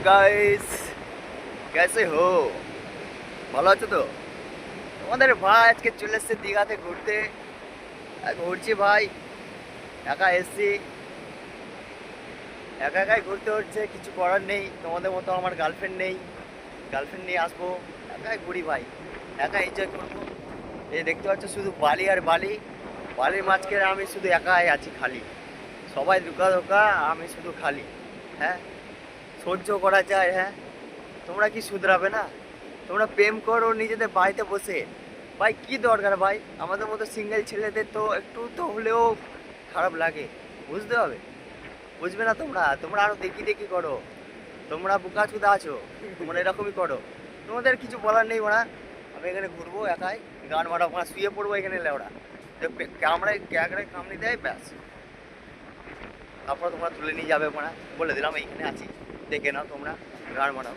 Guys, कैसे हो? ভালো আছো তো? তোমাদের ভাই আজকে চলে এসছে দীঘাতে ঘুরতে। ঘুরছি ভাই, একা এসছি, একা একাই ঘুরতে হচ্ছে, কিছু করার নেই। তোমাদের মতো আমার গার্লফ্রেন্ড নেই, গার্লফ্রেন্ড নিয়ে আসবো, একাই ঘুরি ভাই, একা এনজয় করবো। এই দেখতে পাচ্ছ শুধু বালি আর বালি, বালির মাঝখানে আমি শুধু একাই আছি খালি। সবাই ধোকা ধোকা, আমি শুধু খালি। হ্যাঁ, সহ্য করা যায়? হ্যাঁ, তোমরা কি শুধরাবে না? তোমরা প্রেম করো নিজেদের বাড়িতে বসে। ভাই কি দরকার ভাই, আমাদের মতো সিঙ্গেল ছেলেদের তো একটু তো হলেও খারাপ লাগে, বুঝতে হবে। বুঝবে না তোমরা? তোমরা আরো দেখি দেখি করো, তোমরা বোকা চুদা আছো, তোমরা এরকমই করো। তোমাদের কিছু বলার নেই ওরা। আমি এখানে ঘুরবো একাই, গান মারাবো না, শুয়ে পড়বো এখানে লেওড়া। কামড়ায় ক্যাকড়ায় কামড়ি দেয়, ব্যাস। তারপর তোমরা তুলে নিয়ে যাবে ওরা, বলে দিলাম এইখানে আছি, দেখে নাও তোমরা, গান মারাও।